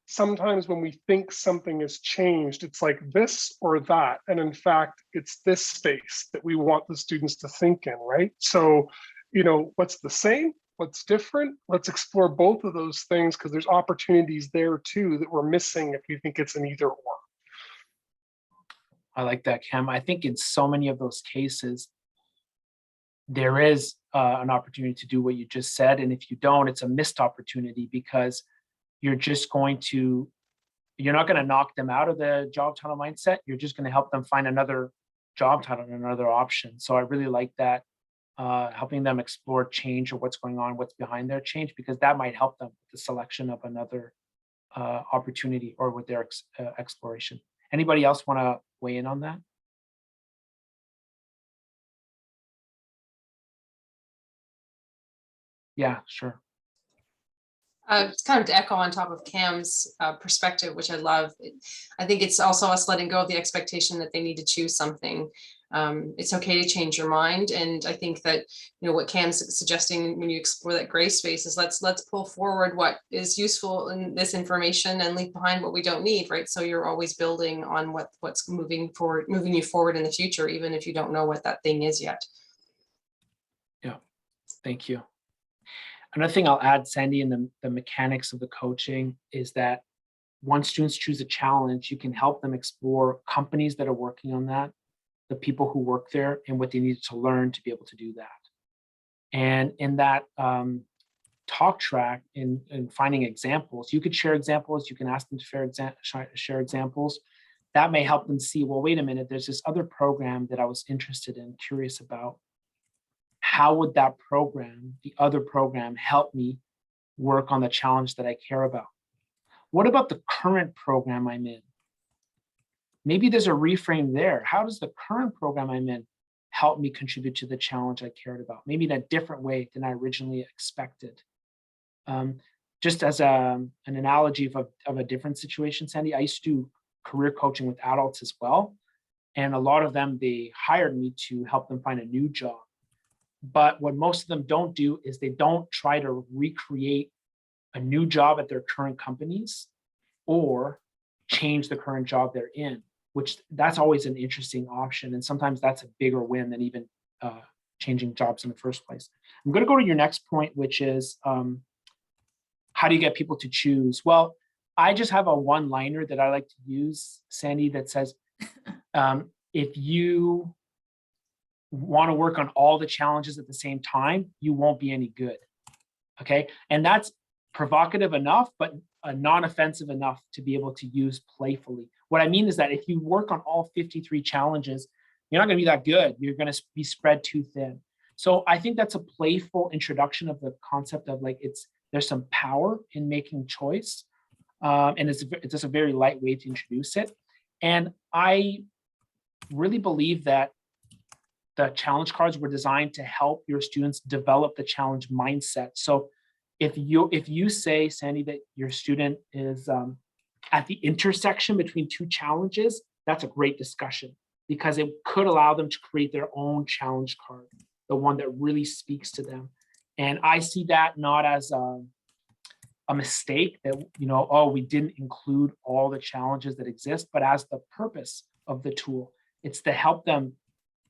sometimes when we think something has changed, it's like this or that. And in fact, it's this space that we want the students to think in, right? So, what's the same? What's different? Let's explore both of those things, because there's opportunities there too that we're missing if we think it's an either or. I like that, Cam. I think in so many of those cases, there is an opportunity to do what you just said. And if you don't, it's a missed opportunity, because you're not going to knock them out of the job title mindset. You're just going to help them find another job title and another option. So I really like that, helping them explore change or what's going on, what's behind their change, because that might help them with the selection of another opportunity or with their exploration. Anybody else want to weigh in on that? Yeah, sure. It's kind of to echo on top of Cam's perspective, which I love. I think it's also us letting go of the expectation that they need to choose something. It's okay to change your mind. And I think that, you know, what Cam's suggesting when you explore that gray space is let's pull forward what is useful in this information and leave behind what we don't need, right? So you're always building on what's moving you forward in the future, even if you don't know what that thing is yet. Yeah, thank you. Another thing I'll add, Sandy, in the mechanics of the coaching is that once students choose a challenge, you can help them explore companies that are working on that, the people who work there, and what they need to learn to be able to do that. And in that talk track, in finding examples, you could share examples, you can ask them to share examples. That may help them see, well, wait a minute, there's this other program that I was interested in, curious about. How would that program, the other program, help me work on the challenge that I care about? What about the current program I'm in? Maybe there's a reframe there. How does the current program I'm in help me contribute to the challenge I cared about? Maybe in a different way than I originally expected. Just as an analogy of a different situation, Sandy, I used to do career coaching with adults as well. And a lot of them, they hired me to help them find a new job. But what most of them don't do is they don't try to recreate a new job at their current companies or change the current job they're in, which that's always an interesting option. And sometimes that's a bigger win than even changing jobs in the first place. I'm going to go to your next point, which is how do you get people to choose? Well, I just have a one-liner that I like to use, Sandy, that says, if you want to work on all the challenges at the same time, you won't be any good. Okay. And that's provocative enough, but non-offensive enough to be able to use playfully. What I mean is that if you work on all 53 challenges, you're not going to be that good. You're going to be spread too thin. So I think that's a playful introduction of the concept of like, there's some power in making choice. And it's just a very light way to introduce it. And I really believe that the challenge cards were designed to help your students develop the challenge mindset. So if you say, Sandy, that your student is at the intersection between two challenges, that's a great discussion because it could allow them to create their own challenge card, the one that really speaks to them. And I see that not as a mistake that, you know, oh, we didn't include all the challenges that exist, but as the purpose of the tool. It's to help them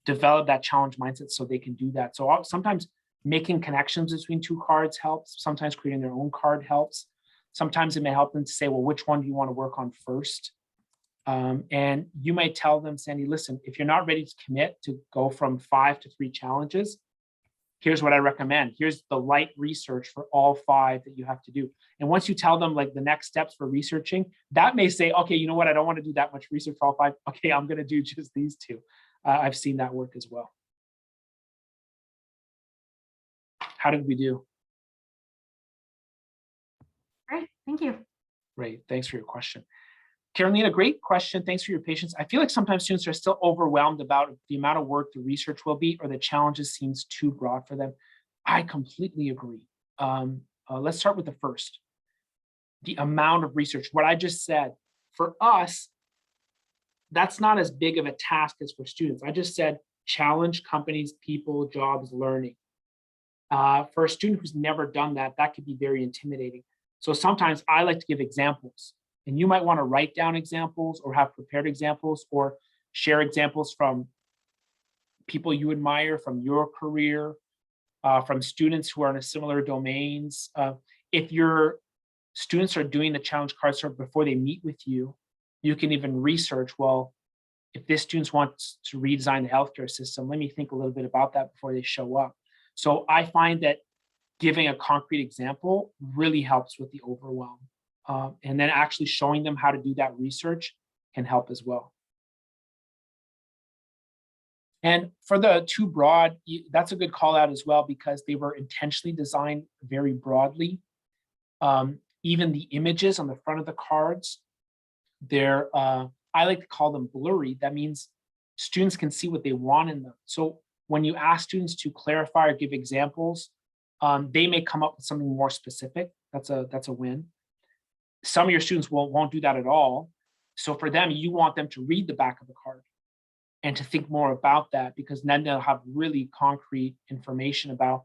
develop that challenge mindset so they can do that. So sometimes making connections between two cards helps. Sometimes creating their own card helps. Sometimes it may help them to say, well, which one do you want to work on first? And you might tell them, Sandy, listen, if you're not ready to commit to go from 5 to 3 challenges, here's what I recommend. Here's the light research for all 5 that you have to do. And once you tell them like the next steps for researching, that may say, okay, you know what? I don't want to do that much research for all 5. Okay, I'm going to do just these 2. I've seen that work as well. How did we do? Great, thank you. Great, thanks for your question. Carolina, great question. Thanks for your patience. I feel like sometimes students are still overwhelmed about the amount of work the research will be, or the challenges seems too broad for them. I completely agree. Let's start with the first. The amount of research. What I just said, for us, that's not as big of a task as for students. I just said challenge, companies, people, jobs, learning. For a student who's never done that, that could be very intimidating. So sometimes I like to give examples, and you might want to write down examples or have prepared examples or share examples from people you admire, from your career, from students who are in similar domains. If your students are doing the challenge card sort before they meet with you, you can even research, well, if this student wants to redesign the healthcare system, let me think a little bit about that before they show up. So I find that giving a concrete example really helps with the overwhelm. And then actually showing them how to do that research can help as well. And for the too broad, that's a good call out as well, because they were intentionally designed very broadly. Even the images on the front of the cards, they're, I like to call them blurry. That means students can see what they want in them. So when you ask students to clarify or give examples, they may come up with something more specific. That's a win. Some of your students won't do that at all. So for them, you want them to read the back of the card and to think more about that, because then they'll have really concrete information about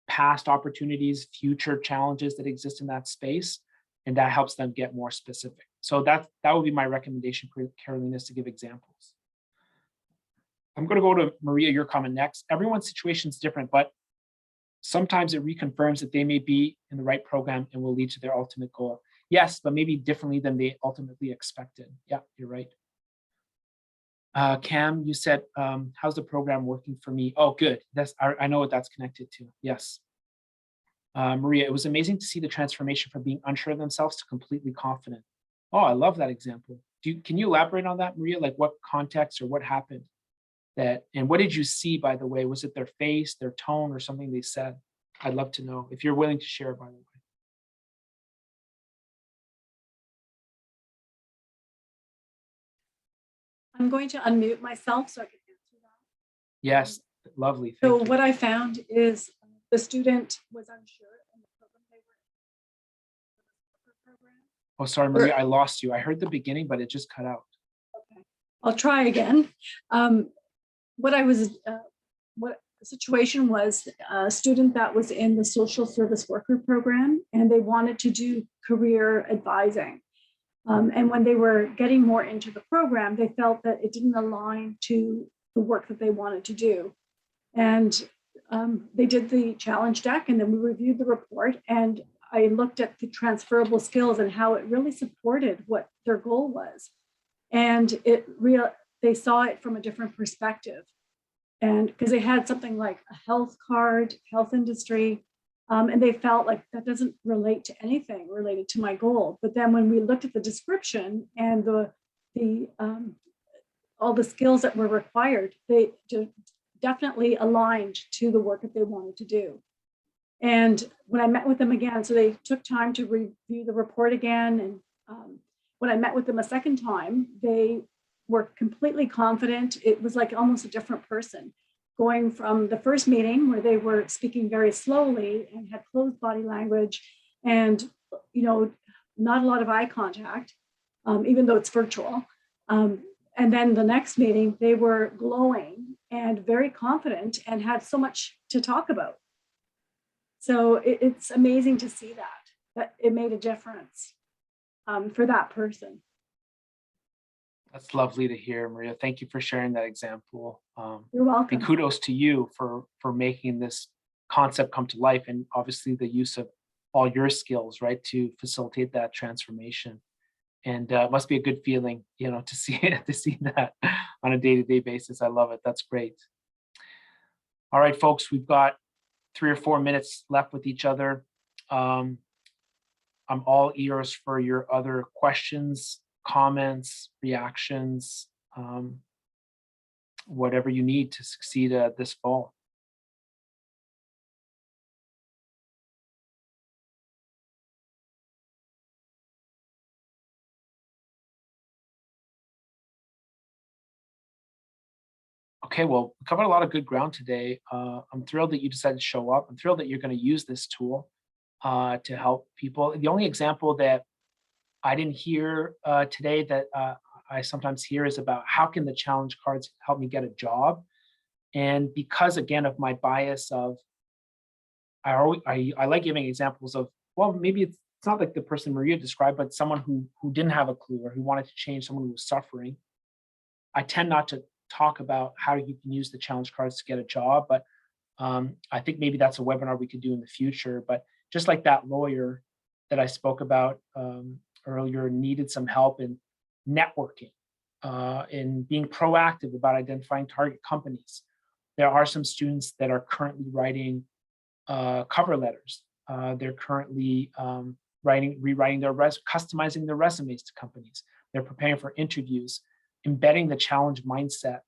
past opportunities, future challenges that exist in that space, and that helps them get more specific. So that would be my recommendation for Carolina, is to give examples. I'm going to go to Maria, your comment next. Everyone's situation is different, but sometimes it reconfirms that they may be in the right program and will lead to their ultimate goal. Yes, but maybe differently than they ultimately expected. Yeah, you're right. Cam, you said, how's the program working for me? Oh, good. I know what that's connected to. Yes. Maria, it was amazing to see the transformation from being unsure of themselves to completely confident. Oh, I love that example. Can you elaborate on that, Maria? Like what context or what happened? And what did you see, by the way? Was it their face, their tone, or something they said? I'd love to know if you're willing to share, by the way. I'm going to unmute myself so I can answer that. Yes, lovely. Thank So you. what I found is the student was unsure in the program they were in. Oh, sorry, Maria, I lost you. I heard the beginning, but it just cut out. Okay, I'll try again. What the situation was, a student that was in the social service worker program, and they wanted to do career advising. And when they were getting more into the program, they felt that it didn't align to the work that they wanted to do. And they did the challenge deck, and then we reviewed the report, and I looked at the transferable skills and how it really supported what their goal was. And they saw it from a different perspective. And because they had something like a health card, health industry, and they felt like that doesn't relate to anything related to my goal. But then when we looked at the description and all the skills that were required, they definitely aligned to the work that they wanted to do. And when I met with them again, so they took time to review the report again. And when I met with them a second time, they were completely confident. It was like almost a different person, going from the first meeting where they were speaking very slowly and had closed body language and, not a lot of eye contact, even though it's virtual. And then the next meeting, they were glowing and very confident and had so much to talk about. So it's amazing to see that it made a difference for that person. That's lovely to hear, Maria. Thank you for sharing that example. You're welcome. And kudos to you for making this concept come to life, and obviously the use of all your skills, right, to facilitate that transformation. And it must be a good feeling, to see that on a day-to-day basis. I love it. That's great. All right, folks, we've got 3 or 4 minutes left with each other. I'm all ears for your other questions, comments, reactions, whatever you need to succeed this fall. Okay, well, we covered a lot of good ground today. I'm thrilled that you decided to show up. I'm thrilled that you're going to use this tool to help people. The only example that I didn't hear today that I sometimes hear is about how can the challenge cards help me get a job? And because, again, of my bias of, I like giving examples of, well, maybe it's not like the person Maria described, but someone who didn't have a clue or who wanted to change, someone who was suffering. I tend not to talk about how you can use the challenge cards to get a job, but I think maybe that's a webinar we could do in the future. But just like that lawyer that I spoke about earlier needed some help in networking, in being proactive about identifying target companies. There are some students that are currently writing cover letters. They're currently rewriting their customizing their resumes to companies. They're preparing for interviews. Embedding the challenge mindset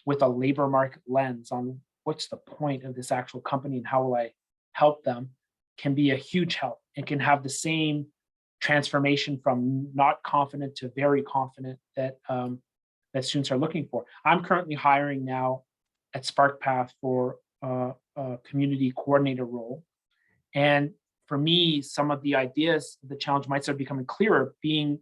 with a labor market lens on what's the point of this actual company and how will I help them can be a huge help and can have the same transformation from not confident to very confident that that students are looking for. I'm currently hiring now at SparkPath for a community coordinator role. And for me, some of the ideas, the challenge might start becoming clearer being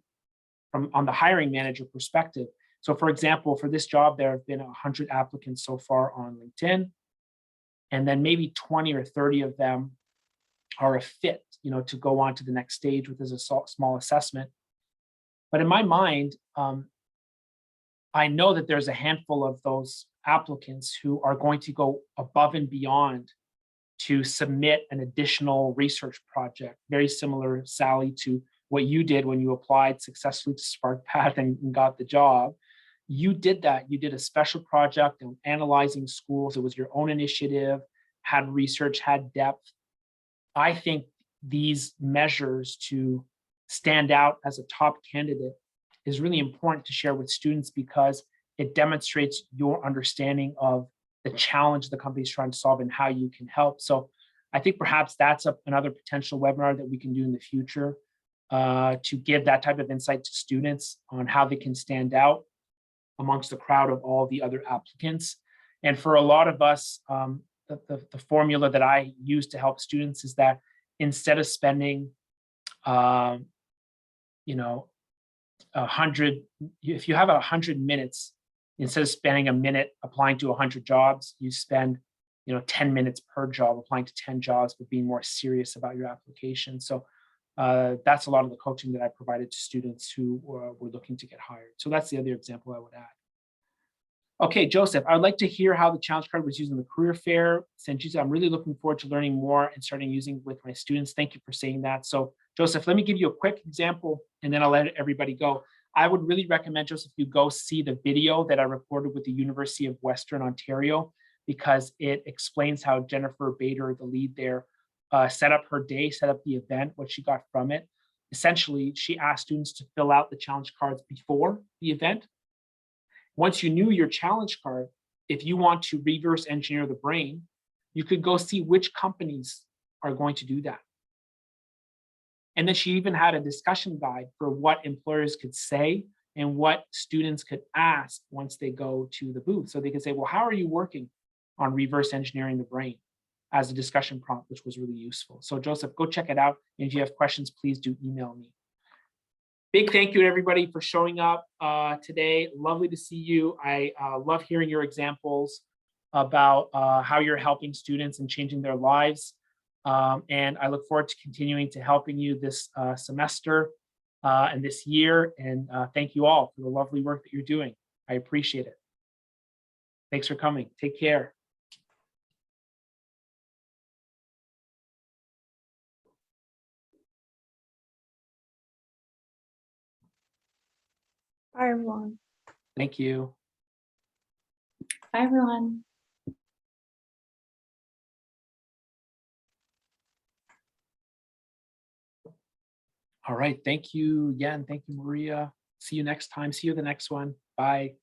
from on the hiring manager perspective. So for example, for this job, there have been 100 applicants so far on LinkedIn, and then maybe 20 or 30 of them are a fit, to go on to the next stage with as a small assessment. But in my mind, I know that there's a handful of those applicants who are going to go above and beyond to submit an additional research project, very similar, Sally, to what you did when you applied successfully to SparkPath and got the job. You did that. You did a special project on analyzing schools. It was your own initiative, had research, had depth. I think these measures to stand out as a top candidate is really important to share with students because it demonstrates your understanding of the challenge the company is trying to solve and how you can help. So I think perhaps that's another potential webinar that we can do in the future to give that type of insight to students on how they can stand out amongst the crowd of all the other applicants. And for a lot of us, the formula that I use to help students is that instead of spending, 100, if you have 100 minutes, instead of spending a minute applying to 100 jobs, you spend 10 minutes per job applying to 10 jobs, but being more serious about your application. So that's a lot of the coaching that I provided to students who were looking to get hired. So that's the other example I would add. Okay, Joseph, I'd like to hear how the challenge card was used in the career fair. Sanjita, I'm really looking forward to learning more and starting using with my students. Thank you for saying that. So Joseph, let me give you a quick example and then I'll let everybody go. I would really recommend, Joseph, you go see the video that I recorded with the University of Western Ontario because it explains how Jennifer Bader, the lead there, set up her day, set up the event, what she got from it. Essentially, she asked students to fill out the challenge cards before the event. Once you knew your challenge card, if you want to reverse engineer the brain, you could go see which companies are going to do that. And then she even had a discussion guide for what employers could say and what students could ask once they go to the booth. So they could say, well, how are you working on reverse engineering the brain as a discussion prompt, which was really useful. So Joseph, go check it out. And if you have questions, please do email me. Big thank you to everybody for showing up today. Lovely to see you. I love hearing your examples about how you're helping students and changing their lives. And I look forward to continuing to helping you this semester and this year. And thank you all for the lovely work that you're doing. I appreciate it. Thanks for coming. Take care. Bye, everyone. Thank you. Bye, everyone. All right. Thank you, Yen. Thank you, Maria. See you next time. See you the next one. Bye.